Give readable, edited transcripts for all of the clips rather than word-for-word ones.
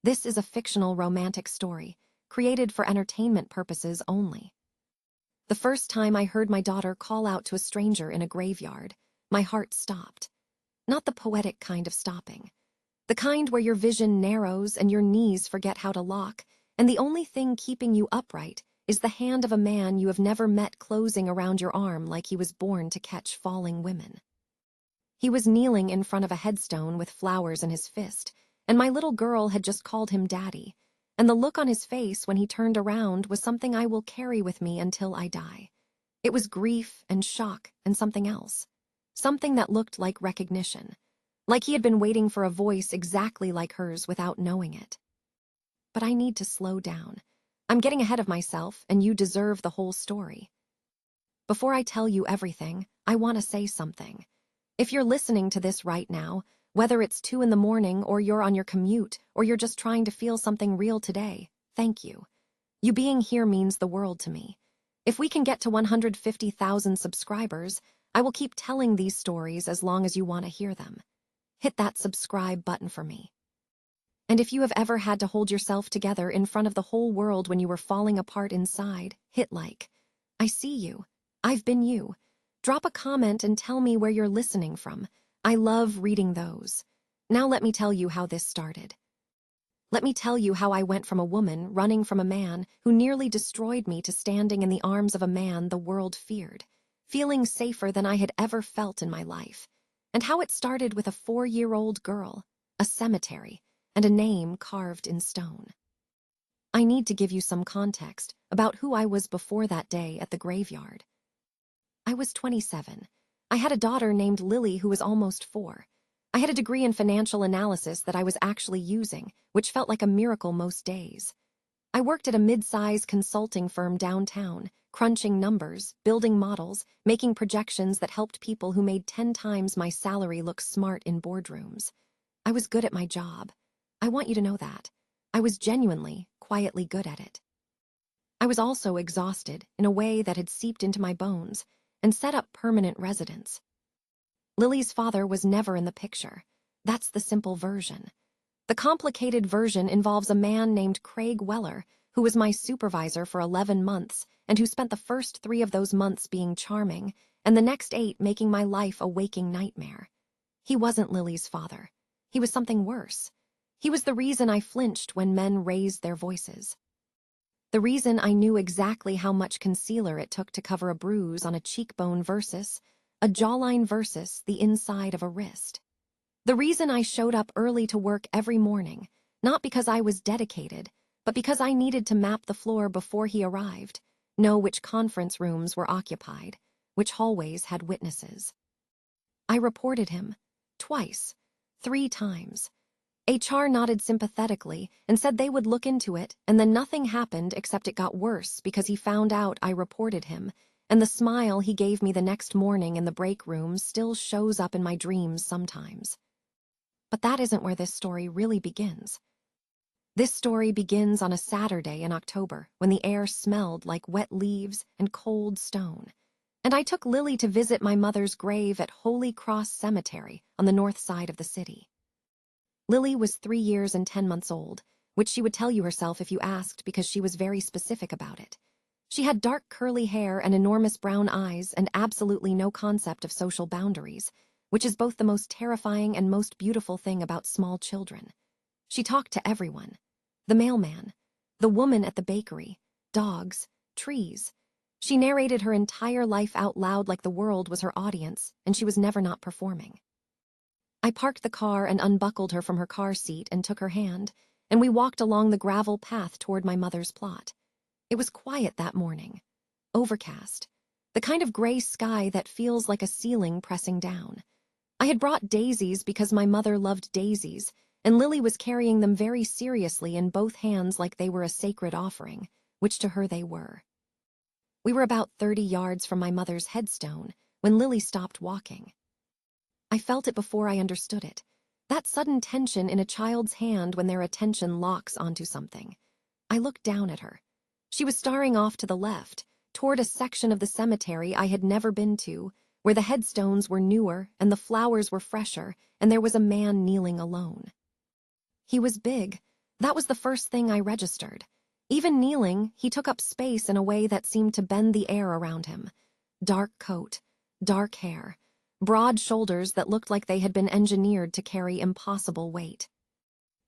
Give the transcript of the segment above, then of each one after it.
This is a fictional romantic story, created for entertainment purposes only. The first time I heard my daughter call out to a stranger in a graveyard, my heart stopped. Not the poetic kind of stopping. The kind where your vision narrows and your knees forget how to lock, and the only thing keeping you upright is the hand of a man you have never met closing around your arm like he was born to catch falling women. He was kneeling in front of a headstone with flowers in his fist, and my little girl had just called him Daddy, and the look on his face when he turned around was something I will carry with me until I die. It was grief and shock and something else. Something that looked like recognition. Like he had been waiting for a voice exactly like hers without knowing it. But I need to slow down. I'm getting ahead of myself, and you deserve the whole story. Before I tell you everything, I want to say something. If you're listening to this right now, whether it's 2 in the morning or you're on your commute or you're just trying to feel something real today, thank you. You being here means the world to me. If we can get to 150,000 subscribers, I will keep telling these stories as long as you want to hear them. Hit that subscribe button for me. And if you have ever had to hold yourself together in front of the whole world when you were falling apart inside, hit like. I see you. I've been you. Drop a comment and tell me where you're listening from. I love reading those. Now let me tell you how this started. Let me tell you how I went from a woman running from a man who nearly destroyed me to standing in the arms of a man the world feared, feeling safer than I had ever felt in my life, and how it started with a 4-year-old girl, a cemetery, and a name carved in stone. I need to give you some context about who I was before that day at the graveyard. I was 27. I had a daughter named Lily who was almost 4. I had a degree in financial analysis that I was actually using, which felt like a miracle most days. I worked at a mid-size consulting firm downtown, crunching numbers, building models, making projections that helped people who made 10 times my salary look smart in boardrooms. I was good at my job. I want you to know that. I was genuinely, quietly good at it. I was also exhausted in a way that had seeped into my bones and set up permanent residence. Lily's father was never in the picture. That's the simple version. The complicated version involves a man named Craig Weller, who was my supervisor for 11 months and who spent the first 3 of those months being charming and the next 8 making my life a waking nightmare. He wasn't Lily's father. He was something worse. He was the reason I flinched when men raised their voices. The reason I knew exactly how much concealer it took to cover a bruise on a cheekbone versus a jawline versus the inside of a wrist. The reason I showed up early to work every morning, not because I was dedicated, but because I needed to map the floor before he arrived, know which conference rooms were occupied, which hallways had witnesses. I reported him, twice, 3 times. HR nodded sympathetically and said they would look into it, and then nothing happened except it got worse because he found out I reported him, and the smile he gave me the next morning in the break room still shows up in my dreams sometimes. But that isn't where this story really begins. This story begins on a Saturday in October when the air smelled like wet leaves and cold stone, and I took Lily to visit my mother's grave at Holy Cross Cemetery on the north side of the city. Lily was 3 years and 10 months old, which she would tell you herself if you asked because she was very specific about it. She had dark curly hair and enormous brown eyes and absolutely no concept of social boundaries, which is both the most terrifying and most beautiful thing about small children. She talked to everyone. The mailman, the woman at the bakery, dogs, trees. She narrated her entire life out loud like the world was her audience, and she was never not performing. I parked the car and unbuckled her from her car seat and took her hand, and we walked along the gravel path toward my mother's plot. It was quiet that morning, overcast, the kind of gray sky that feels like a ceiling pressing down. I had brought daisies because my mother loved daisies, and Lily was carrying them very seriously in both hands like they were a sacred offering, which to her they were. We were about 30 yards from my mother's headstone when Lily stopped walking. I felt it before I understood it, that sudden tension in a child's hand when their attention locks onto something. I looked down at her. She was staring off to the left, toward a section of the cemetery I had never been to, where the headstones were newer and the flowers were fresher, and there was a man kneeling alone. He was big, That was the first thing I registered. Even kneeling, he took up space in a way that seemed to bend the air around him. Dark coat, dark hair, broad shoulders that looked like they had been engineered to carry impossible weight.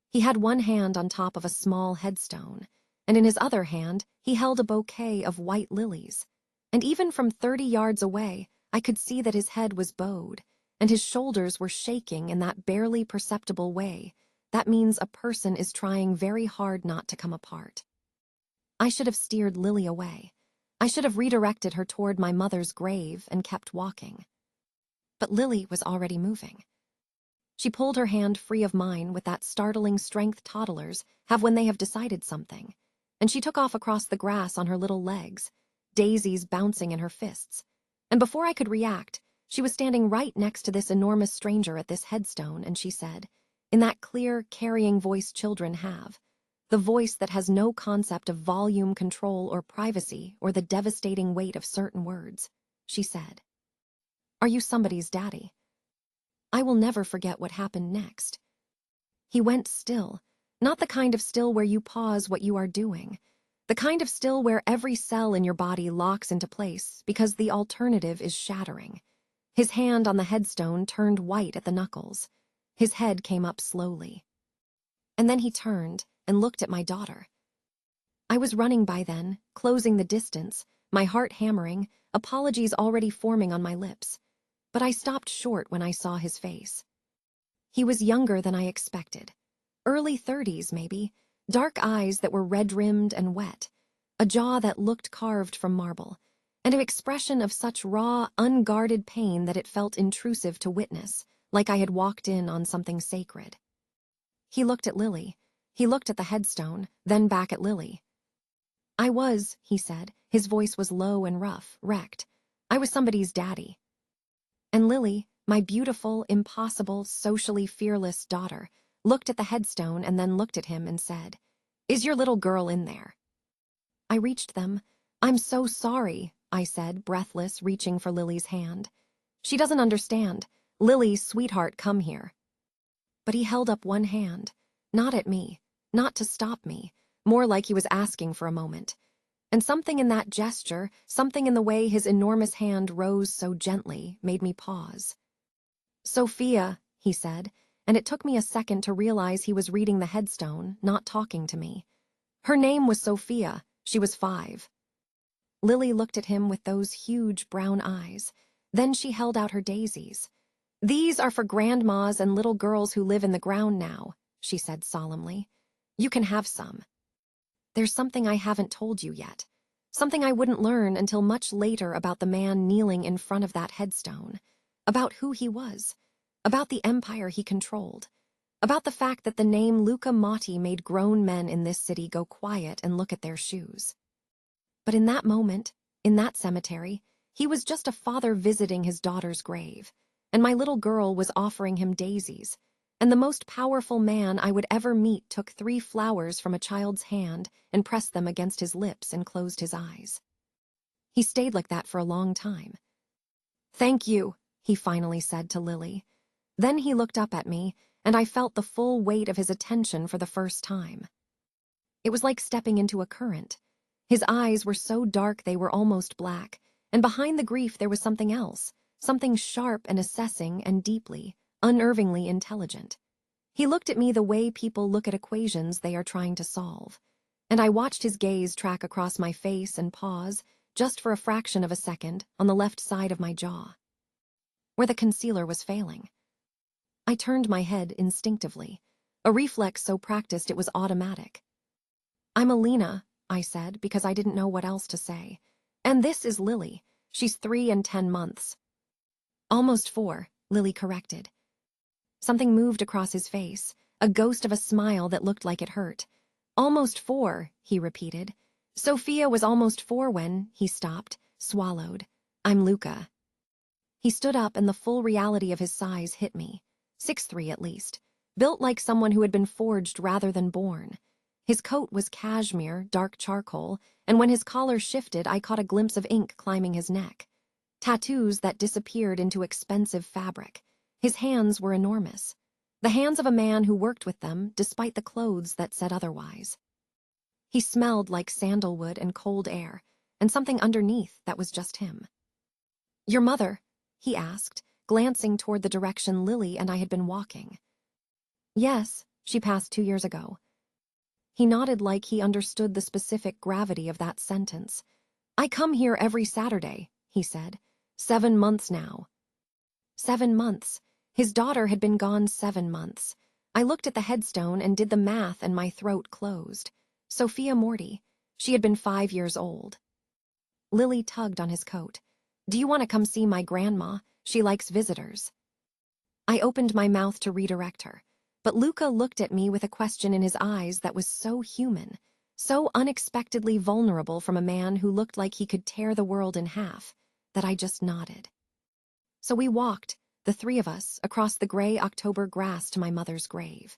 He had one hand on top of a small headstone, and in his other hand, he held a bouquet of white lilies. And even from 30 yards away, I could see that his head was bowed, and his shoulders were shaking in that barely perceptible way. That means a person is trying very hard not to come apart. I should have steered Lily away. I should have redirected her toward my mother's grave and kept walking. But Lily was already moving. She pulled her hand free of mine with that startling strength toddlers have when they have decided something, and she took off across the grass on her little legs, daisies bouncing in her fists. And before I could react, she was standing right next to this enormous stranger at this headstone, and she said, in that clear, carrying voice children have, the voice that has no concept of volume control or privacy or the devastating weight of certain words, she said, "Are you somebody's daddy?" I will never forget what happened next. He went still, not the kind of still where you pause what you are doing, the kind of still where every cell in your body locks into place because the alternative is shattering. His hand on the headstone turned white at the knuckles. His head came up slowly. And then he turned and looked at my daughter. I was running by then, closing the distance, my heart hammering, apologies already forming on my lips. But I stopped short when I saw his face. He was younger than I expected. Early 30s, maybe, dark eyes that were red-rimmed and wet, a jaw that looked carved from marble, and an expression of such raw, unguarded pain that it felt intrusive to witness, like I had walked in on something sacred. He looked at Lily. He looked at the headstone, then back at Lily. "I was," he said. His voice was low and rough, wrecked. "I was somebody's daddy." And Lily, my beautiful, impossible, socially fearless daughter, looked at the headstone and then looked at him and said, "Is your little girl in there?" I reached them. "I'm so sorry," I said, breathless, reaching for Lily's hand. "She doesn't understand. Lily, sweetheart, come here." But he held up one hand, not at me, not to stop me, more like he was asking for a moment. And something in that gesture, something in the way his enormous hand rose so gently, made me pause. "Sophia," he said, and it took me a second to realize he was reading the headstone, not talking to me. Her name was Sophia. She was 5. Lily looked at him with those huge brown eyes. Then she held out her daisies. "These are for grandmas and little girls who live in the ground now," she said solemnly. "You can have some. There's something I haven't told you yet, something I wouldn't learn until much later about the man kneeling in front of that headstone, about who he was, about the empire he controlled, about the fact that the name Luca Motti made grown men in this city go quiet and look at their shoes. But in that moment, in that cemetery, he was just a father visiting his daughter's grave, and my little girl was offering him daisies, and the most powerful man I would ever meet took 3 flowers from a child's hand and pressed them against his lips and closed his eyes. He stayed like that for a long time. "Thank you," he finally said to Lily. Then he looked up at me, and I felt the full weight of his attention for the first time. It was like stepping into a current. His eyes were so dark they were almost black, and behind the grief there was something else, something sharp and assessing and deeply, unnervingly intelligent. He looked at me the way people look at equations they are trying to solve, and I watched his gaze track across my face and pause, just for a fraction of a second, on the left side of my jaw, where the concealer was failing. I turned my head instinctively, a reflex so practiced it was automatic. "I'm Alina," I said, because I didn't know what else to say. "And this is Lily. She's 3 and 10 months. "Almost 4, Lily corrected. Something moved across his face, a ghost of a smile that looked like it hurt. "Almost 4, he repeated. "Sophia was almost 4 when," he stopped, swallowed. "I'm Luca." He stood up and the full reality of his size hit me. 6'3" at least, built like someone who had been forged rather than born. His coat was cashmere, dark charcoal, and when his collar shifted I caught a glimpse of ink climbing his neck. Tattoos that disappeared into expensive fabric. His hands were enormous. The hands of a man who worked with them despite the clothes that said otherwise. He smelled like sandalwood and cold air, and something underneath that was just him. "Your mother?" he asked, glancing toward the direction Lily and I had been walking. "Yes, she passed 2 years ago." He nodded like he understood the specific gravity of that sentence. "I come here every Saturday," he said. 7 months now." 7 months. His daughter had been gone 7 months. I looked at the headstone and did the math and my throat closed. Sophia Morty. She had been 5 years old. Lily tugged on his coat. "Do you want to come see my grandma? She likes visitors." I opened my mouth to redirect her, but Luca looked at me with a question in his eyes that was so human, so unexpectedly vulnerable from a man who looked like he could tear the world in half, that I just nodded. So we walked, the three of us, across the gray October grass to my mother's grave.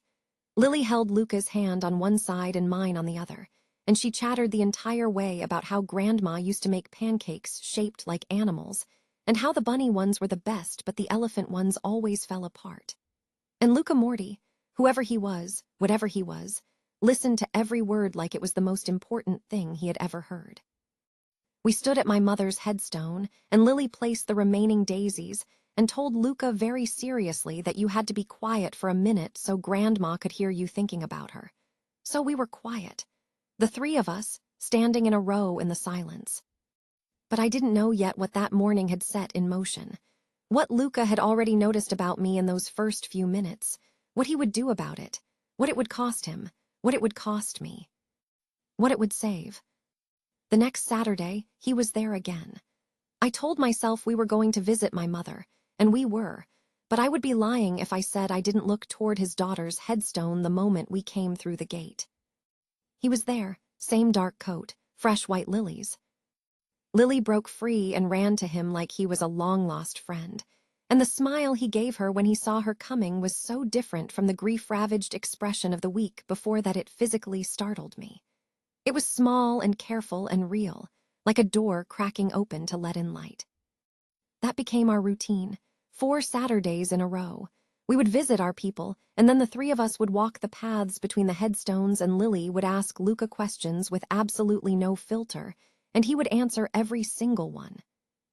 Lily held Luca's hand on one side and mine on the other, and she chattered the entire way about how Grandma used to make pancakes shaped like animals, and how the bunny ones were the best but the elephant ones always fell apart. And Luca Morty, whoever he was, whatever he was, listened to every word like it was the most important thing he had ever heard. We stood at my mother's headstone, and Lily placed the remaining daisies and told Luca very seriously that you had to be quiet for a minute so Grandma could hear you thinking about her. So we were quiet, the three of us, standing in a row in the silence. But I didn't know yet what that morning had set in motion, what Luca had already noticed about me in those first few minutes, what he would do about it, what it would cost him, what it would cost me, what it would save. The next Saturday, he was there again. I told myself we were going to visit my mother, and we were, but I would be lying if I said I didn't look toward his daughter's headstone the moment we came through the gate. He was there, same dark coat, fresh white lilies. Lily broke free and ran to him like he was a long-lost friend, and the smile he gave her when he saw her coming was so different from the grief-ravaged expression of the week before that it physically startled me. It was small and careful and real, like a door cracking open to let in light. That became our routine, 4 Saturdays in a row. We would visit our people, and then the three of us would walk the paths between the headstones, and Lily would ask Luca questions with absolutely no filter, and he would answer every single one.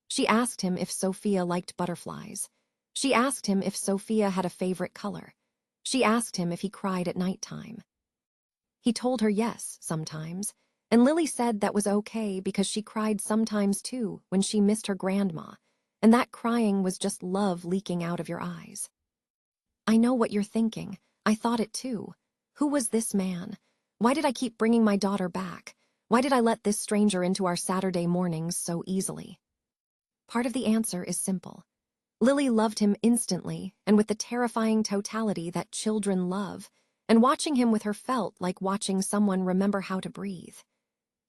She asked him if Sophia liked butterflies. She asked him if Sophia had a favorite color. She asked him if he cried at nighttime. He told her yes, sometimes, and Lily said that was okay because she cried sometimes too when she missed her grandma, and that crying was just love leaking out of your eyes. I know what you're thinking. I thought it too. Who was this man? Why did I keep bringing my daughter back? Why did I let this stranger into our Saturday mornings so easily? Part of the answer is simple. Lily loved him instantly and with the terrifying totality that children love, and watching him with her felt like watching someone remember how to breathe.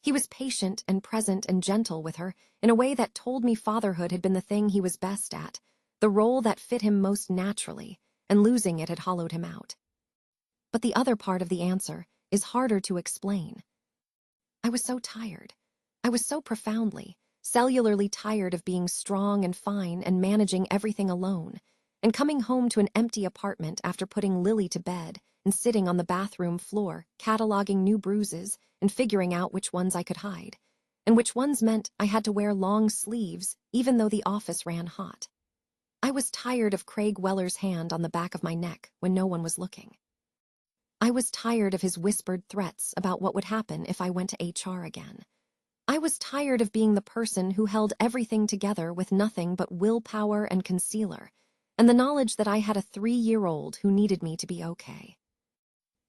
He was patient and present and gentle with her in a way that told me fatherhood had been the thing he was best at, the role that fit him most naturally, and losing it had hollowed him out. But the other part of the answer is harder to explain. I was so tired. I was so profoundly, cellularly tired of being strong and fine and managing everything alone, and coming home to an empty apartment after putting Lily to bed and sitting on the bathroom floor, cataloging new bruises and figuring out which ones I could hide, and which ones meant I had to wear long sleeves even though the office ran hot. I was tired of Craig Weller's hand on the back of my neck when no one was looking. I was tired of his whispered threats about what would happen if I went to HR again. I was tired of being the person who held everything together with nothing but willpower and concealer, and the knowledge that I had a 3-year-old who needed me to be okay.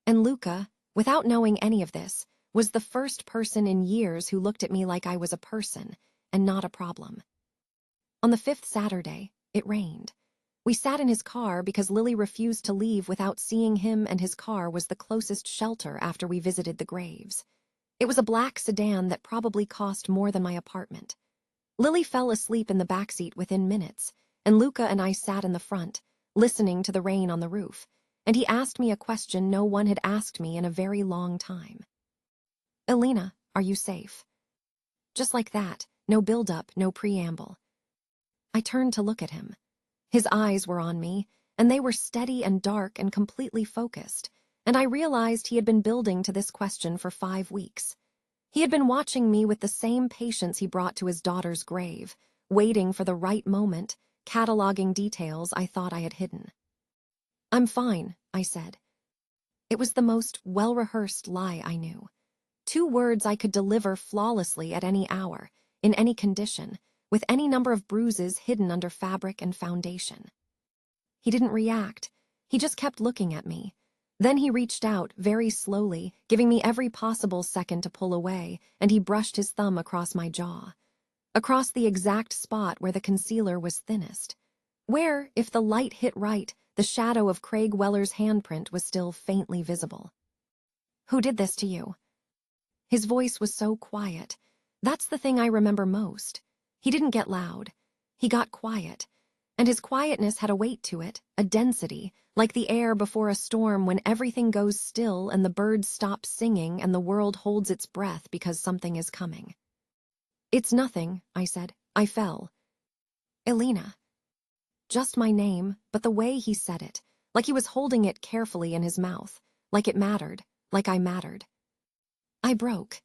And Luca, without knowing any of this, was the first person in years who looked at me like I was a person and not a problem. On the 5th Saturday, it rained. We sat in his car because Lily refused to leave without seeing him, and his car was the closest shelter after we visited the graves. It was a black sedan that probably cost more than my apartment. Lily fell asleep in the backseat within minutes, and Luca and I sat in the front, listening to the rain on the roof, and he asked me a question no one had asked me in a very long time. "Elena, are you safe?" Just like that, no build-up, no preamble. I turned to look at him. His eyes were on me, and they were steady and dark and completely focused, and I realized he had been building to this question for 5 weeks. He had been watching me with the same patience he brought to his daughter's grave, waiting for the right moment, cataloging details I thought I had hidden. "I'm fine," I said. It was the most well-rehearsed lie I knew. 2 words I could deliver flawlessly at any hour, in any condition, with any number of bruises hidden under fabric and foundation. He didn't react. He just kept looking at me. Then he reached out, very slowly, giving me every possible second to pull away, and he brushed his thumb across my jaw. Across the exact spot where the concealer was thinnest. Where, if the light hit right, the shadow of Craig Weller's handprint was still faintly visible. "Who did this to you?" His voice was so quiet. That's the thing I remember most. He didn't get loud. He got quiet. And his quietness had a weight to it, a density, like the air before a storm when everything goes still and the birds stop singing and the world holds its breath because something is coming. "It's nothing," I said. "I fell." "Elena." Just my name, but the way he said it, like he was holding it carefully in his mouth, like it mattered, like I mattered. I broke.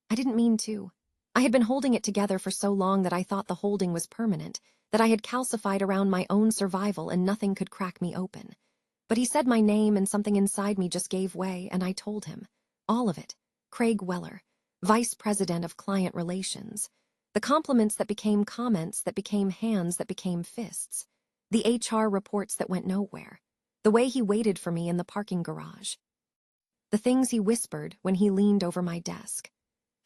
I didn't mean to. I had been holding it together for so long that I thought the holding was permanent, that I had calcified around my own survival and nothing could crack me open. But he said my name and something inside me just gave way, and I told him. All of it. Craig Weller, Vice President of Client Relations. The compliments that became comments that became hands that became fists. The HR reports that went nowhere. The way he waited for me in the parking garage. The things he whispered when he leaned over my desk.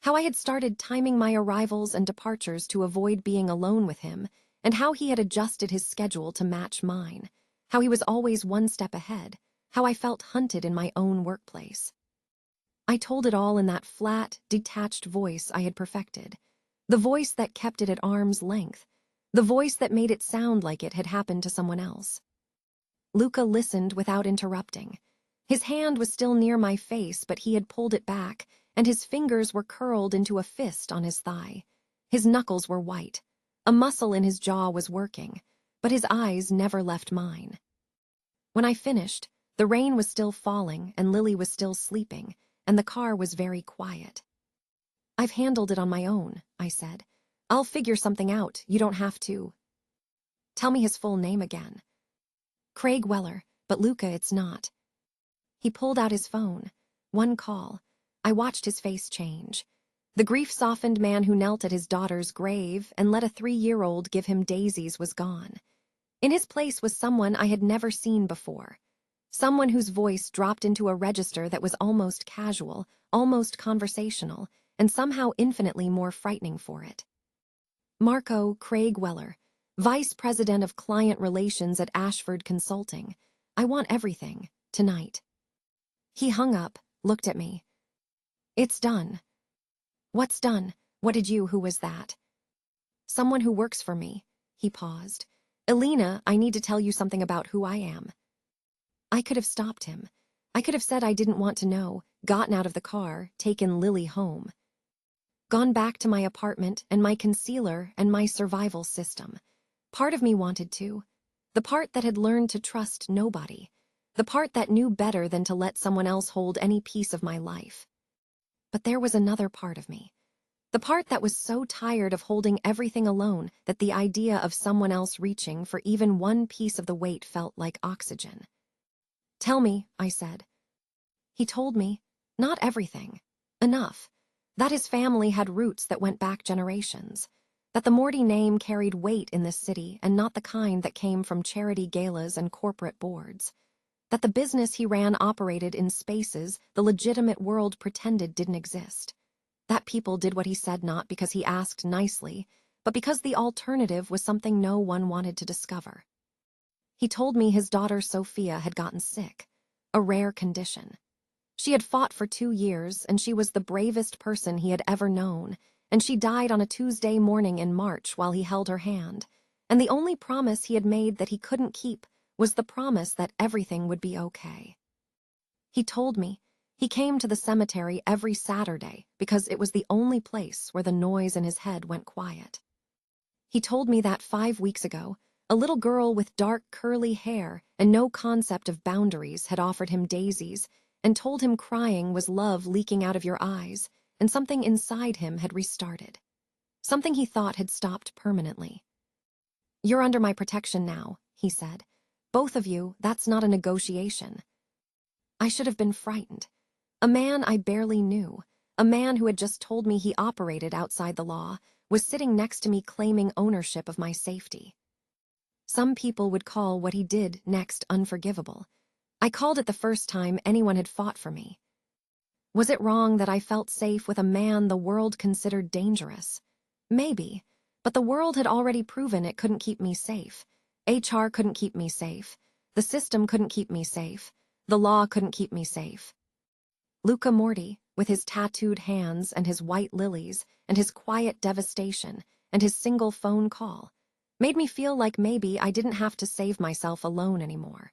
How I had started timing my arrivals and departures to avoid being alone with him, and how he had adjusted his schedule to match mine. How he was always one step ahead. How I felt hunted in my own workplace. I told it all in that flat, detached voice I had perfected. The voice that kept it at arm's length. The voice that made it sound like it had happened to someone else. Luca listened without interrupting. His hand was still near my face, but he had pulled it back, and his fingers were curled into a fist on his thigh. His knuckles were white. A muscle in his jaw was working, but his eyes never left mine. When I finished, the rain was still falling and Lily was still sleeping, and the car was very quiet. "I've handled it on my own," I said. "I'll figure something out. You don't have to." "Tell me his full name again." "Craig Weller, but Luca, it's not." He pulled out his phone. One call. I watched his face change. The grief-softened man who knelt at his daughter's grave and let a 3-year-old give him daisies was gone. In his place was someone I had never seen before. Someone whose voice dropped into a register that was almost casual, almost conversational, and somehow infinitely more frightening for it. Marco Craig Weller, Vice President of Client Relations at Ashford Consulting. I want everything, tonight. He hung up, looked at me. "It's done." "What's done? What did you, who was that?" "Someone who works for me." He paused. "Elena, I need to tell you something about who I am." I could have stopped him. I could have said I didn't want to know, gotten out of the car, taken Lily home. Gone back to my apartment and my concealer and my survival system. Part of me wanted to. The part that had learned to trust nobody. The part that knew better than to let someone else hold any piece of my life. But there was another part of me. The part that was so tired of holding everything alone that the idea of someone else reaching for even one piece of the weight felt like oxygen. "Tell me," I said. He told me, not everything, enough, that his family had roots that went back generations, that the Morty name carried weight in this city and not the kind that came from charity galas and corporate boards, that the business he ran operated in spaces the legitimate world pretended didn't exist, that people did what he said not because he asked nicely, but because the alternative was something no one wanted to discover. He told me his daughter Sophia had gotten sick, a rare condition. She had fought for 2 years, and she was the bravest person he had ever known, and she died on a Tuesday morning in March while he held her hand, and the only promise he had made that he couldn't keep was the promise that everything would be okay. He told me he came to the cemetery every Saturday because it was the only place where the noise in his head went quiet. He told me that 5 weeks ago, A little girl with dark, curly hair and no concept of boundaries had offered him daisies and told him crying was love leaking out of your eyes, and something inside him had restarted. Something he thought had stopped permanently. "You're under my protection now," he said. "Both of you, that's not a negotiation." I should have been frightened. A man I barely knew, a man who had just told me he operated outside the law, was sitting next to me claiming ownership of my safety. Some people would call what he did next unforgivable. I called it the first time anyone had fought for me. Was it wrong that I felt safe with a man the world considered dangerous? Maybe, but the world had already proven it couldn't keep me safe. HR couldn't keep me safe. The system couldn't keep me safe. The law couldn't keep me safe. Luca Morty, with his tattooed hands and his white lilies and his quiet devastation and his single phone call, made me feel like maybe I didn't have to save myself alone anymore.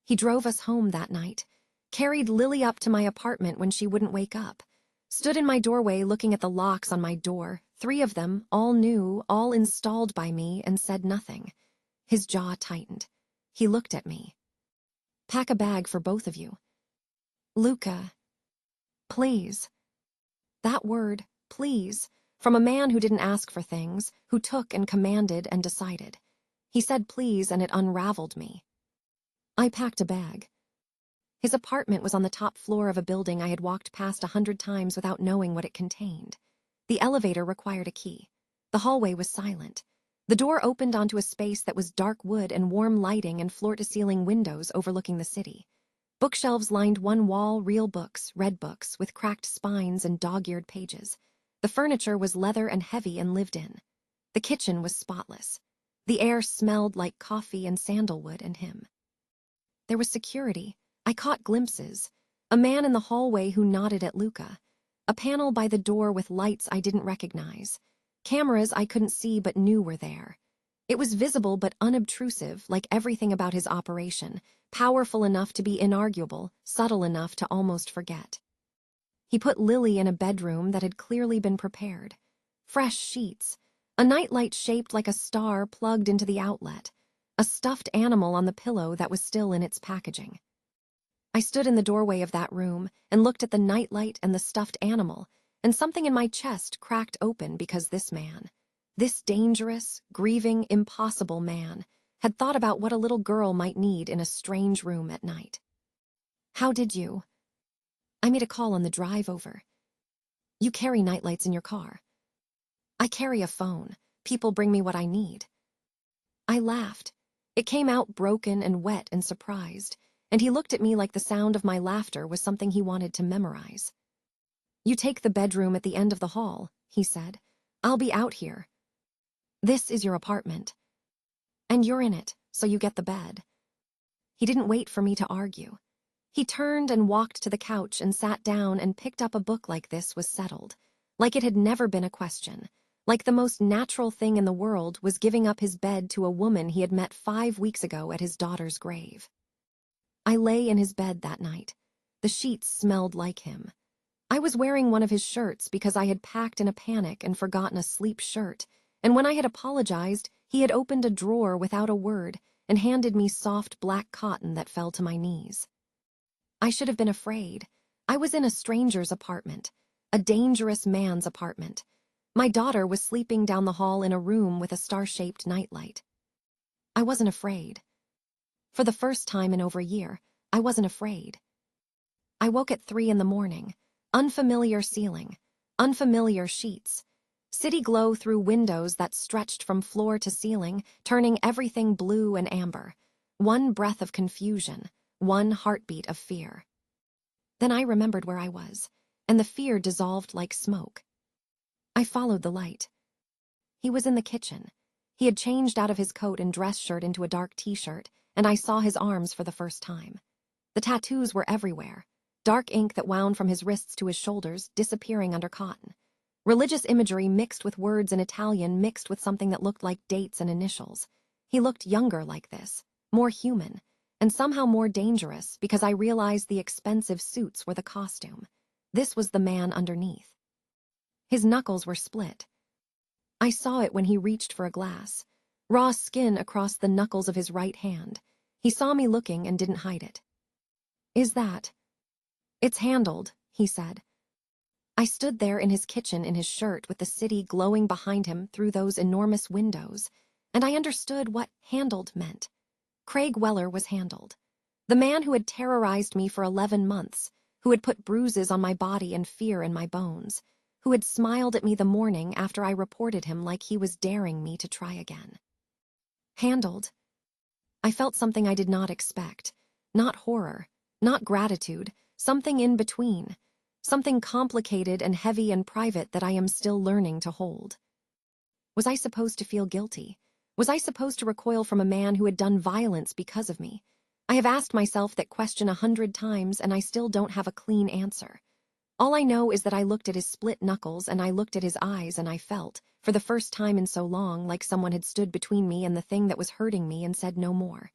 He drove us home that night, carried Lily up to my apartment when she wouldn't wake up, stood in my doorway looking at the locks on my door, 3 of them, all new, all installed by me, and said nothing. His jaw tightened. He looked at me. "Pack a bag for both of you." "Luca, please." That word, please, from a man who didn't ask for things, who took and commanded and decided. He said please, and it unraveled me. I packed a bag. His apartment was on the top floor of a building I had walked past 100 times without knowing what it contained. The elevator required a key. The hallway was silent. The door opened onto a space that was dark wood and warm lighting and floor-to-ceiling windows overlooking the city. Bookshelves lined one wall, real books, red books, with cracked spines and dog-eared pages. The furniture was leather and heavy and lived in. The kitchen was spotless. The air smelled like coffee and sandalwood and him. There was security. I caught glimpses. A man in the hallway who nodded at Luca. A panel by the door with lights I didn't recognize. Cameras I couldn't see but knew were there. It was visible but unobtrusive, like everything about his operation, powerful enough to be inarguable, subtle enough to almost forget. He put Lily in a bedroom that had clearly been prepared. Fresh sheets, a nightlight shaped like a star plugged into the outlet, a stuffed animal on the pillow that was still in its packaging. I stood in the doorway of that room and looked at the nightlight and the stuffed animal, and something in my chest cracked open because this man, this dangerous, grieving, impossible man, had thought about what a little girl might need in a strange room at night. "How did you?" "I made a call on the drive over." "You carry nightlights in your car." "I carry a phone. People bring me what I need." I laughed. It came out broken and wet and surprised, and he looked at me like the sound of my laughter was something he wanted to memorize. "You take the bedroom at the end of the hall," he said. "I'll be out here. This is your apartment. And you're in it, so you get the bed." He didn't wait for me to argue. He turned and walked to the couch and sat down and picked up a book like this was settled, like it had never been a question, like the most natural thing in the world was giving up his bed to a woman he had met 5 weeks ago at his daughter's grave. I lay in his bed that night. The sheets smelled like him. I was wearing one of his shirts because I had packed in a panic and forgotten a sleep shirt, and when I had apologized, he had opened a drawer without a word and handed me soft black cotton that fell to my knees. I should have been afraid. I was in a stranger's apartment, a dangerous man's apartment. My daughter was sleeping down the hall in a room with a star-shaped nightlight. I wasn't afraid. For the first time in over a year, I wasn't afraid. I woke at 3 in the morning. Unfamiliar ceiling, unfamiliar sheets. City glow through windows that stretched from floor to ceiling, turning everything blue and amber. One breath of confusion, one heartbeat of fear. Then I remembered where I was, and the fear dissolved like smoke. I followed the light. He was in the kitchen. He had changed out of his coat and dress shirt into a dark t-shirt, and I saw his arms for the first time. The tattoos were everywhere. Dark ink that wound from his wrists to his shoulders, disappearing under cotton. Religious imagery mixed with words in Italian mixed with something that looked like dates and initials. He looked younger like this, more human, and somehow more dangerous because I realized the expensive suits were the costume. This was the man underneath. His knuckles were split. I saw it when he reached for a glass. raw skin across the knuckles of his right hand. He saw me looking and didn't hide it. "Is that?" "It's handled," he said. I stood there in his kitchen in his shirt with the city glowing behind him through those enormous windows, and I understood what handled meant. Craig Weller was handled. The man who had terrorized me for 11 months, who had put bruises on my body and fear in my bones, who had smiled at me the morning after I reported him like he was daring me to try again. Handled. I felt something I did not expect. Not horror, not gratitude, something in between. Something complicated and heavy and private that I am still learning to hold. Was I supposed to feel guilty? Was I supposed to recoil from a man who had done violence because of me? I have asked myself that question 100 times and I still don't have a clean answer. All I know is that I looked at his split knuckles and I looked at his eyes and I felt, for the first time in so long, like someone had stood between me and the thing that was hurting me and said no more.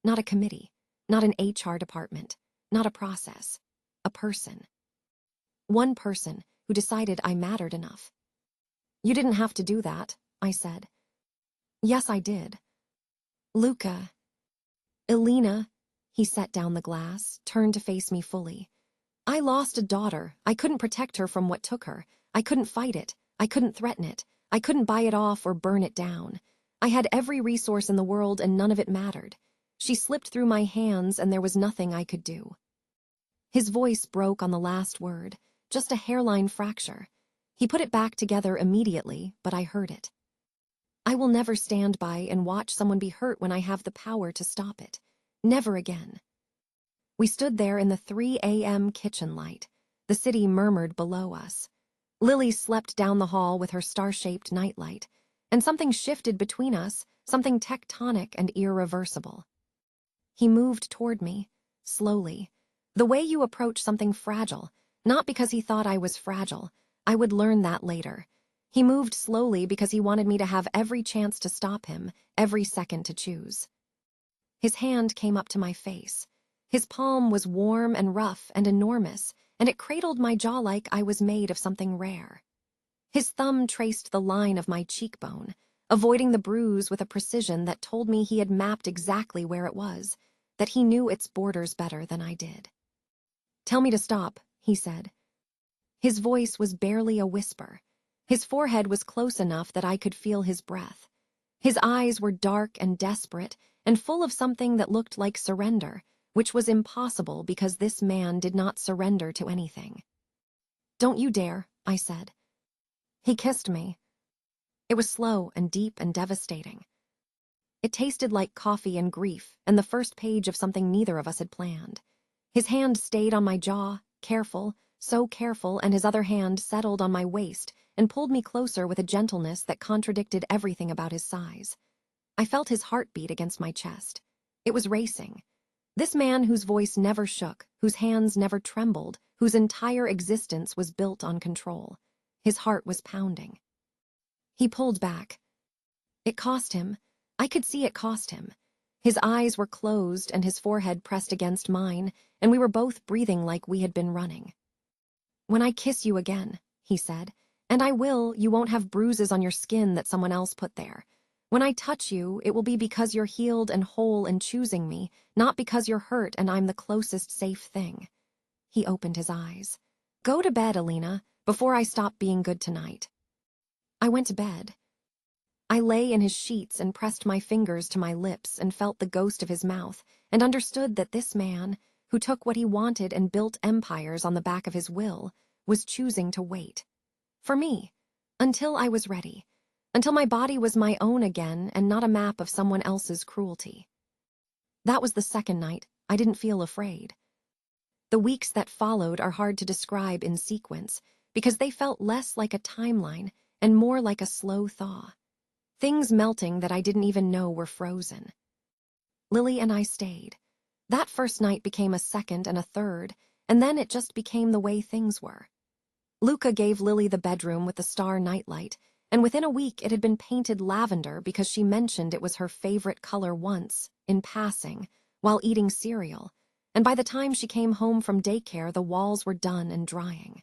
Not a committee, not an HR department, not a process. A person. One person who decided I mattered enough. "You didn't have to do that," I said. "Yes, I did." "Luca." "Elena." He set down the glass, turned to face me fully. "I lost a daughter. I couldn't protect her from what took her. I couldn't fight it. I couldn't threaten it. I couldn't buy it off or burn it down. I had every resource in the world and none of it mattered. She slipped through my hands and there was nothing I could do." His voice broke on the last word, just a hairline fracture. He put it back together immediately, but I heard it. "I will never stand by and watch someone be hurt when I have the power to stop it. Never again." We stood there in the 3 a.m. kitchen light. The city murmured below us. Lily slept down the hall with her star-shaped nightlight, and something shifted between us, something tectonic and irreversible. He moved toward me, slowly, the way you approach something fragile, not because he thought I was fragile. I would learn that later. He moved slowly because he wanted me to have every chance to stop him, every second to choose. His hand came up to my face. His palm was warm and rough and enormous, and it cradled my jaw like I was made of something rare. His thumb traced the line of my cheekbone, avoiding the bruise with a precision that told me he had mapped exactly where it was, that he knew its borders better than I did. "Tell me to stop," he said. His voice was barely a whisper. His forehead was close enough that I could feel his breath. His eyes were dark and desperate and full of something that looked like surrender, which was impossible because this man did not surrender to anything. "Don't you dare," I said. He kissed me. It was slow and deep and devastating. It tasted like coffee and grief and the first page of something neither of us had planned. His hand stayed on my jaw, careful, so careful, and his other hand settled on my waist and pulled me closer with a gentleness that contradicted everything about his size. I felt his heartbeat against my chest. It was racing. This man whose voice never shook, whose hands never trembled, whose entire existence was built on control. His heart was pounding. He pulled back. It cost him. I could see it cost him. His eyes were closed and his forehead pressed against mine, and we were both breathing like we had been running. "When I kiss you again," he said, "and I will, you won't have bruises on your skin that someone else put there. When I touch you, it will be because you're healed and whole and choosing me, not because you're hurt and I'm the closest safe thing." He opened his eyes. "Go to bed, Elena, before I stop being good tonight." I went to bed. I lay in his sheets and pressed my fingers to my lips and felt the ghost of his mouth and understood that this man, who took what he wanted and built empires on the back of his will, was choosing to wait. For me. Until I was ready. Until my body was my own again and not a map of someone else's cruelty. That was the second night. I didn't feel afraid. The weeks that followed are hard to describe in sequence because they felt less like a timeline and more like a slow thaw. Things melting that I didn't even know were frozen. Lily and I stayed. That first night became a second and a third, and then it just became the way things were. Luca gave Lily the bedroom with the star nightlight, and within a week it had been painted lavender because she mentioned it was her favorite color once, in passing, while eating cereal, and by the time she came home from daycare the walls were done and drying.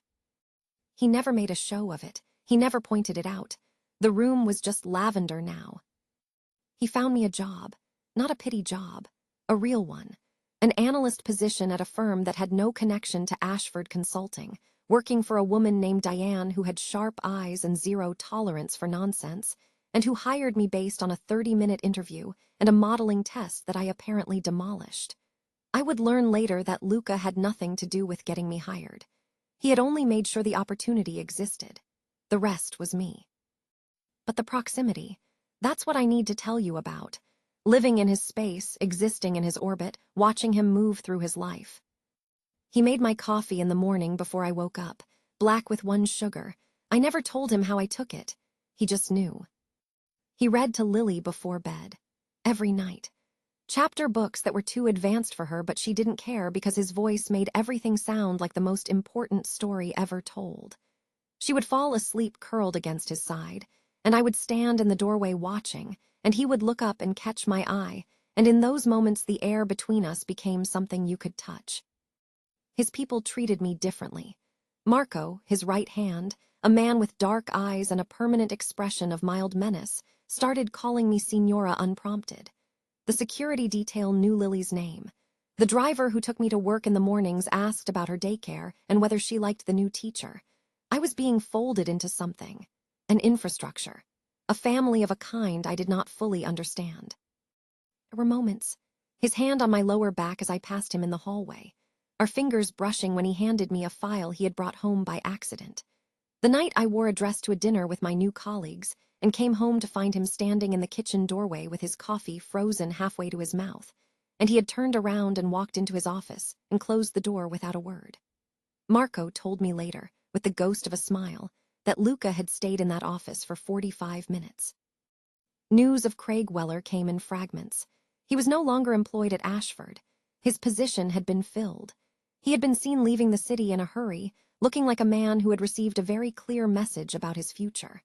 He never made a show of it. He never pointed it out. The room was just lavender now. He found me a job, not a pity job, a real one. An analyst position at a firm that had no connection to Ashford Consulting, working for a woman named Diane who had sharp eyes and zero tolerance for nonsense, and who hired me based on a 30-minute interview and a modeling test that I apparently demolished. I would learn later that Luca had nothing to do with getting me hired. He had only made sure the opportunity existed. The rest was me. But the proximity, that's what I need to tell you about. Living in his space, existing in his orbit, watching him move through his life. He made my coffee in the morning before I woke up, black with 1 sugar. I never told him how I took it. He just knew. He read to Lily before bed. Every night. Chapter books that were too advanced for her, but she didn't care because his voice made everything sound like the most important story ever told. She would fall asleep curled against his side, and I would stand in the doorway watching, and he would look up and catch my eye, and in those moments the air between us became something you could touch. His people treated me differently. Marco, his right hand, a man with dark eyes and a permanent expression of mild menace, started calling me Signora unprompted. The security detail knew Lily's name. The driver who took me to work in the mornings asked about her daycare and whether she liked the new teacher. I was being folded into something. An infrastructure. A family of a kind I did not fully understand. There were moments. His hand on my lower back as I passed him in the hallway. Our fingers brushing when he handed me a file he had brought home by accident. The night I wore a dress to a dinner with my new colleagues and came home to find him standing in the kitchen doorway with his coffee frozen halfway to his mouth, and he had turned around and walked into his office and closed the door without a word. Marco told me later, with the ghost of a smile, that Luca had stayed in that office for 45 minutes. News of Craig Weller came in fragments. He was no longer employed at Ashford. His position had been filled. He had been seen leaving the city in a hurry, looking like a man who had received a very clear message about his future.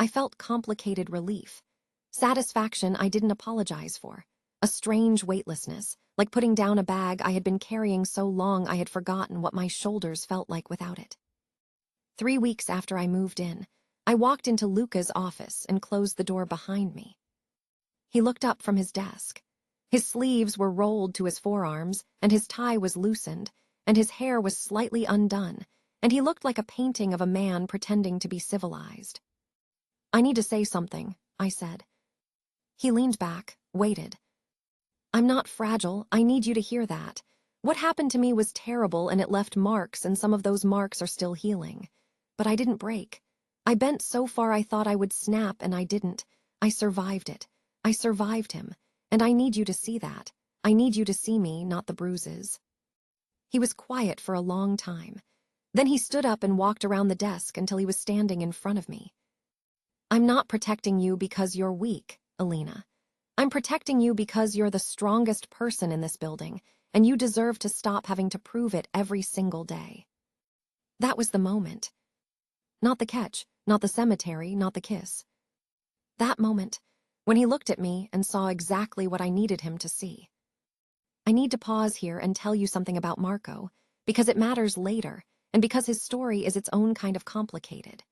I felt complicated relief. Satisfaction I didn't apologize for. A strange weightlessness, like putting down a bag I had been carrying so long I had forgotten what my shoulders felt like without it. 3 weeks after I moved in, I walked into Luca's office and closed the door behind me. He looked up from his desk. His sleeves were rolled to his forearms, and his tie was loosened, and his hair was slightly undone, and he looked like a painting of a man pretending to be civilized. "I need to say something," I said. He leaned back, waited. "I'm not fragile. I need you to hear that. What happened to me was terrible and it left marks, and some of those marks are still healing. But I didn't break. I bent so far I thought I would snap, and I didn't. I survived it. I survived him. And I need you to see that. I need you to see me, not the bruises." He was quiet for a long time. Then he stood up and walked around the desk until he was standing in front of me. "I'm not protecting you because you're weak, Alina. I'm protecting you because you're the strongest person in this building, and you deserve to stop having to prove it every single day." That was the moment. Not the catch, not the cemetery, not the kiss. That moment, when he looked at me and saw exactly what I needed him to see. I need to pause here and tell you something about Marco, because it matters later, and because his story is its own kind of complicated.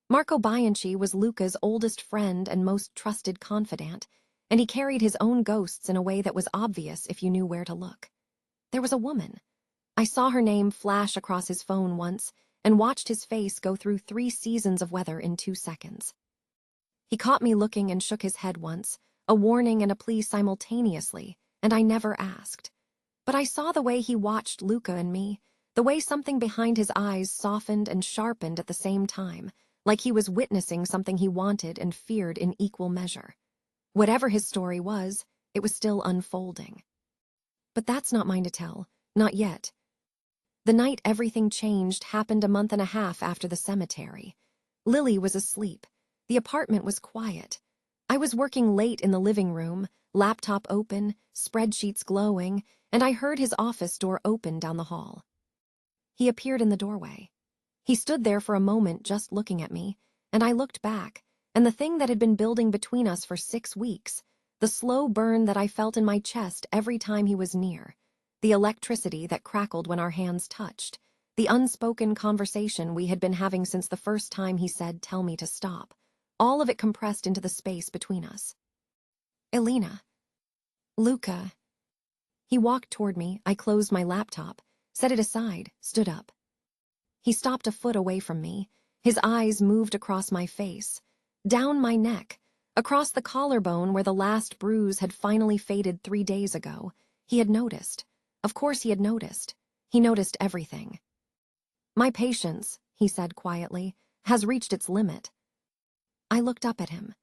Marco Bianchi was Luca's oldest friend and most trusted confidant, and he carried his own ghosts in a way that was obvious if you knew where to look. There was a woman. I saw her name flash across his phone once and watched his face go through 3 seasons of weather in 2 seconds. He caught me looking and shook his head once, a warning and a plea simultaneously, and I never asked. But I saw the way he watched Luca and me, the way something behind his eyes softened and sharpened at the same time, like he was witnessing something he wanted and feared in equal measure. Whatever his story was, it was still unfolding. But that's not mine to tell, not yet. The night everything changed happened a month and a half after the cemetery. Lily was asleep. The apartment was quiet. I was working late in the living room, laptop open, spreadsheets glowing, and I heard his office door open down the hall. He appeared in the doorway. He stood there for a moment just looking at me, and I looked back, and the thing that had been building between us for 6 weeks, the slow burn that I felt in my chest every time he was near, the electricity that crackled when our hands touched, the unspoken conversation we had been having since the first time he said, "Tell me to stop," all of it compressed into the space between us. Elena. Luca. He walked toward me. I closed my laptop, set it aside, stood up. He stopped a foot away from me. His eyes moved across my face, down my neck, across the collarbone where the last bruise had finally faded 3 days ago. He had noticed. Of course he had noticed. He noticed everything. My patience, he said quietly, has reached its limit. I looked up at him.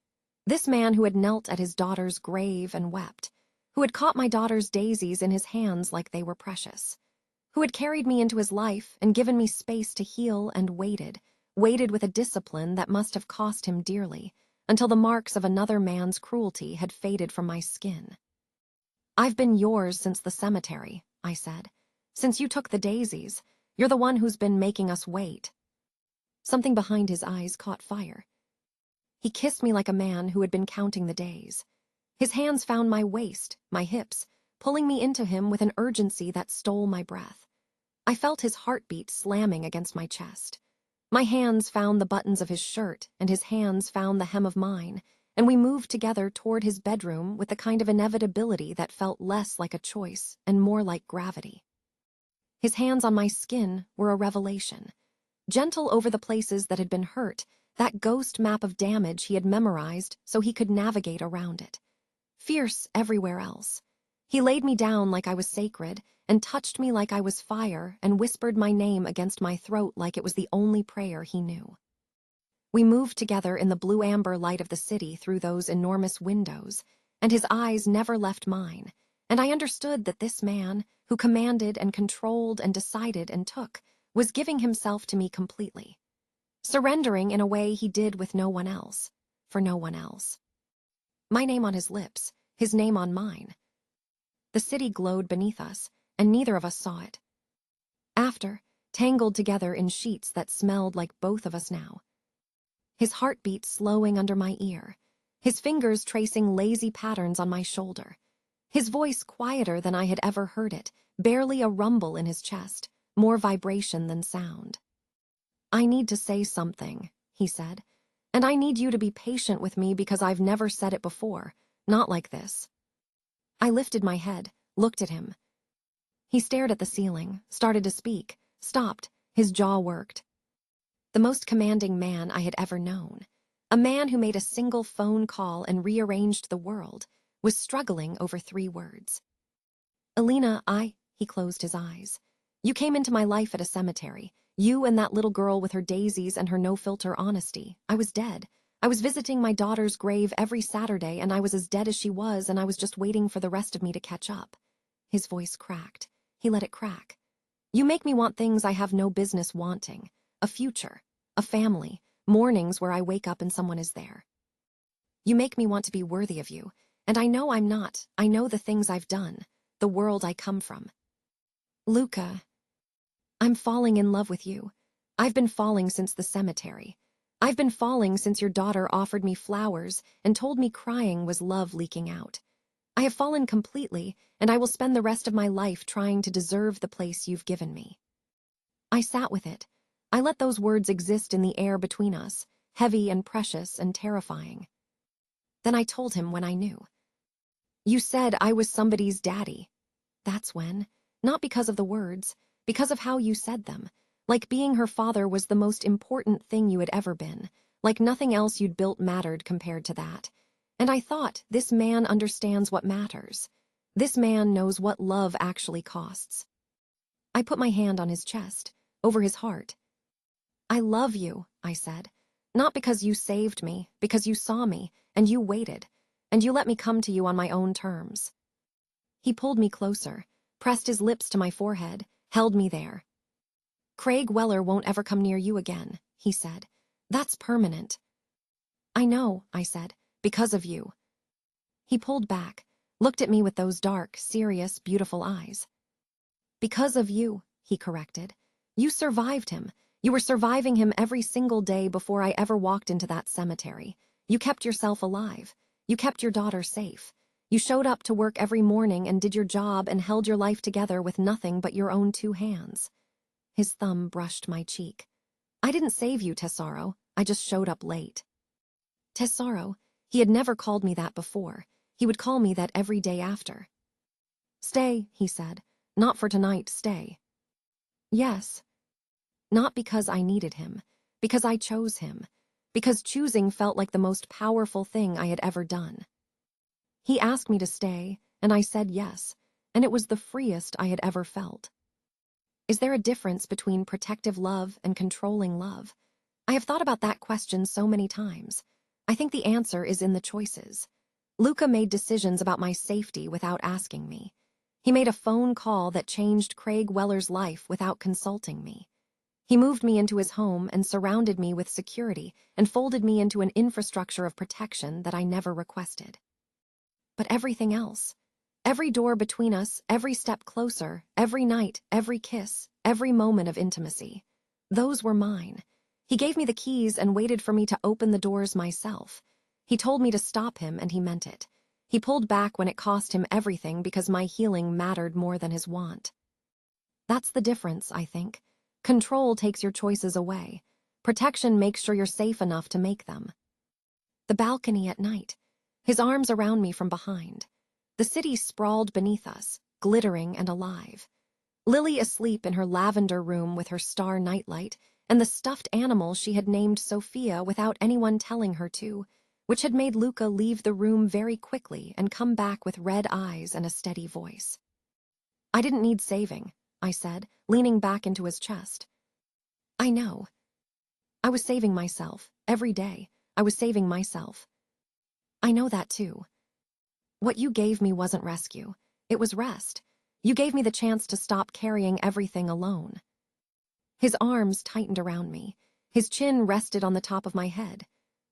This man who had knelt at his daughter's grave and wept, who had caught my daughter's daisies in his hands like they were precious, who had carried me into his life and given me space to heal and waited with a discipline that must have cost him dearly, until the marks of another man's cruelty had faded from my skin. I've been yours since the cemetery, I said. Since you took the daisies, you're the one who's been making us wait. Something behind his eyes caught fire. He kissed me like a man who had been counting the days. His hands found my waist, my hips, pulling me into him with an urgency that stole my breath. I felt his heartbeat slamming against my chest. My hands found the buttons of his shirt, and his hands found the hem of mine, and we moved together toward his bedroom with the kind of inevitability that felt less like a choice and more like gravity. His hands on my skin were a revelation. Gentle over the places that had been hurt, that ghost map of damage he had memorized so he could navigate around it. Fierce everywhere else. He laid me down like I was sacred, and touched me like I was fire, and whispered my name against my throat like it was the only prayer he knew. We moved together in the blue-amber light of the city through those enormous windows, and his eyes never left mine, and I understood that this man, who commanded and controlled and decided and took, was giving himself to me completely. Surrendering in a way he did with no one else, for no one else. My name on his lips, his name on mine. The city glowed beneath us, and neither of us saw it. After, tangled together in sheets that smelled like both of us now. His heartbeat slowing under my ear, his fingers tracing lazy patterns on my shoulder. His voice quieter than I had ever heard it, barely a rumble in his chest, more vibration than sound. I need to say something, he said, and I need you to be patient with me because I've never said it before, not like this. I lifted my head, looked at him. He stared at the ceiling, started to speak, stopped, his jaw worked. The most commanding man I had ever known, a man who made a single phone call and rearranged the world, was struggling over 3 words. Elena, he closed his eyes. You came into my life at a cemetery. You and that little girl with her daisies and her no-filter honesty. I was dead. I was visiting my daughter's grave every Saturday, and I was as dead as she was, and I was just waiting for the rest of me to catch up. His voice cracked. He let it crack. You make me want things I have no business wanting. A future, a family, mornings where I wake up and someone is there. You make me want to be worthy of you, and I know I'm not. I know the things I've done, the world I come from. Luca, I'm falling in love with you. I've been falling since the cemetery. I've been falling since your daughter offered me flowers and told me crying was love leaking out. I have fallen completely, and I will spend the rest of my life trying to deserve the place you've given me. I sat with it. I let those words exist in the air between us, heavy and precious and terrifying. Then I told him when I knew. You said I was somebody's daddy. That's when. Not because of the words, because of how you said them. Like being her father was the most important thing you had ever been. Like nothing else you'd built mattered compared to that. And I thought, this man understands what matters. This man knows what love actually costs. I put my hand on his chest, over his heart. I love you, I said. Not because you saved me, because you saw me, and you waited, and you let me come to you on my own terms. He pulled me closer, pressed his lips to my forehead, held me there. Craig Weller won't ever come near you again, he said. That's permanent. I know, I said, because of you. He pulled back, looked at me with those dark, serious, beautiful eyes. Because of you, he corrected. You survived him. You were surviving him every single day before I ever walked into that cemetery. You kept yourself alive. You kept your daughter safe. You showed up to work every morning and did your job and held your life together with nothing but your own 2 hands. His thumb brushed my cheek. I didn't save you, Tesoro. I just showed up late. Tesoro, he had never called me that before. He would call me that every day after. "Stay," he said. "Not for tonight, stay." Yes. Not because I needed him, because I chose him, because choosing felt like the most powerful thing I had ever done. He asked me to stay, and I said yes, and it was the freest I had ever felt. Is there a difference between protective love and controlling love? I have thought about that question so many times. I think the answer is in the choices. Luca made decisions about my safety without asking me. He made a phone call that changed Craig Weller's life without consulting me. He moved me into his home and surrounded me with security and folded me into an infrastructure of protection that I never requested. But everything else, every door between us, every step closer, every night, every kiss, every moment of intimacy, those were mine. He gave me the keys and waited for me to open the doors myself. He told me to stop him, and he meant it. He pulled back when it cost him everything because my healing mattered more than his want. That's the difference, I think. Control takes your choices away. Protection makes sure you're safe enough to make them. The balcony at night, his arms around me from behind. The city sprawled beneath us, glittering and alive. Lily asleep in her lavender room with her star nightlight, and the stuffed animal she had named Sophia without anyone telling her to, which had made Luca leave the room very quickly and come back with red eyes and a steady voice. "I didn't need saving," I said, leaning back into his chest. "I know. I was saving myself, every day. I was saving myself." "I know that too. What you gave me wasn't rescue. It was rest. You gave me the chance to stop carrying everything alone." His arms tightened around me. His chin rested on the top of my head.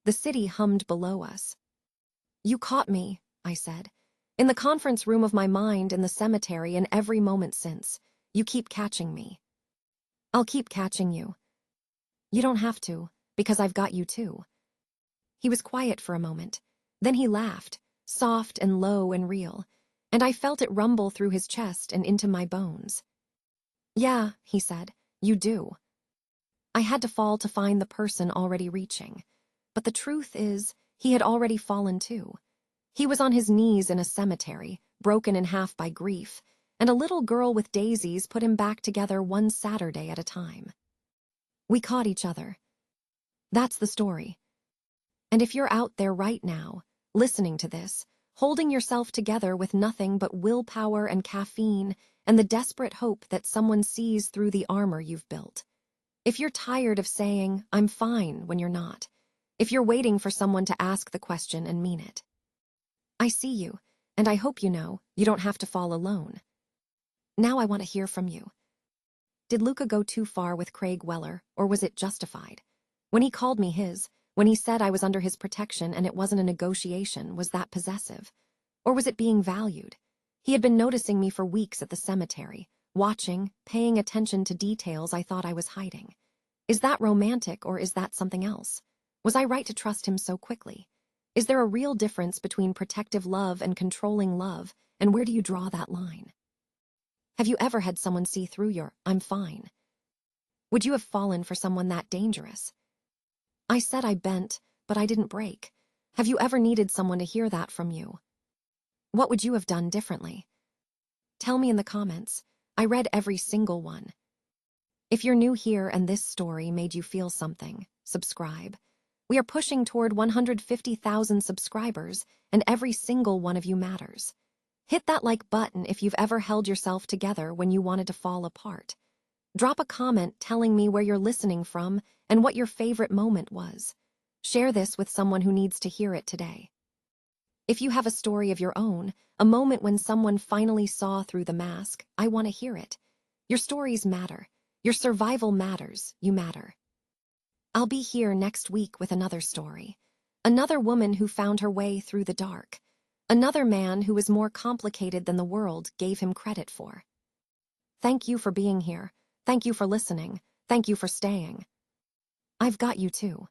The city hummed below us. "You caught me," I said. "In the conference room of my mind, in the cemetery, and every moment since. You keep catching me." "I'll keep catching you." "You don't have to, because I've got you too." He was quiet for a moment. Then he laughed, soft and low and real, and I felt it rumble through his chest and into my bones. "Yeah," he said, "you do." I had to fall to find the person already reaching. But the truth is, he had already fallen too. He was on his knees in a cemetery, broken in half by grief, and a little girl with daisies put him back together one Saturday at a time. We caught each other. That's the story. And if you're out there right now, listening to this, holding yourself together with nothing but willpower and caffeine and the desperate hope that someone sees through the armor you've built. If you're tired of saying, "I'm fine," when you're not. If you're waiting for someone to ask the question and mean it. I see you, and I hope you know you don't have to fall alone. Now I want to hear from you. Did Luca go too far with Craig Weller, or was it justified? When he called me his, when he said I was under his protection and it wasn't a negotiation, was that possessive? Or was it being valued? He had been noticing me for weeks at the cemetery, watching, paying attention to details I thought I was hiding. Is that romantic, or is that something else? Was I right to trust him so quickly? Is there a real difference between protective love and controlling love, and where do you draw that line? Have you ever had someone see through your "I'm fine"? Would you have fallen for someone that dangerous? I said I bent, but I didn't break. Have you ever needed someone to hear that from you? What would you have done differently? Tell me in the comments. I read every single one. If you're new here and this story made you feel something, subscribe. We are pushing toward 150,000 subscribers, and every single one of you matters. Hit that like button if you've ever held yourself together when you wanted to fall apart. Drop a comment telling me where you're listening from and what your favorite moment was. Share this with someone who needs to hear it today. If you have a story of your own, a moment when someone finally saw through the mask, I want to hear it. Your stories matter. Your survival matters. You matter. I'll be here next week with another story. Another woman who found her way through the dark. Another man who was more complicated than the world gave him credit for. Thank you for being here. Thank you for listening. Thank you for staying. I've got you too.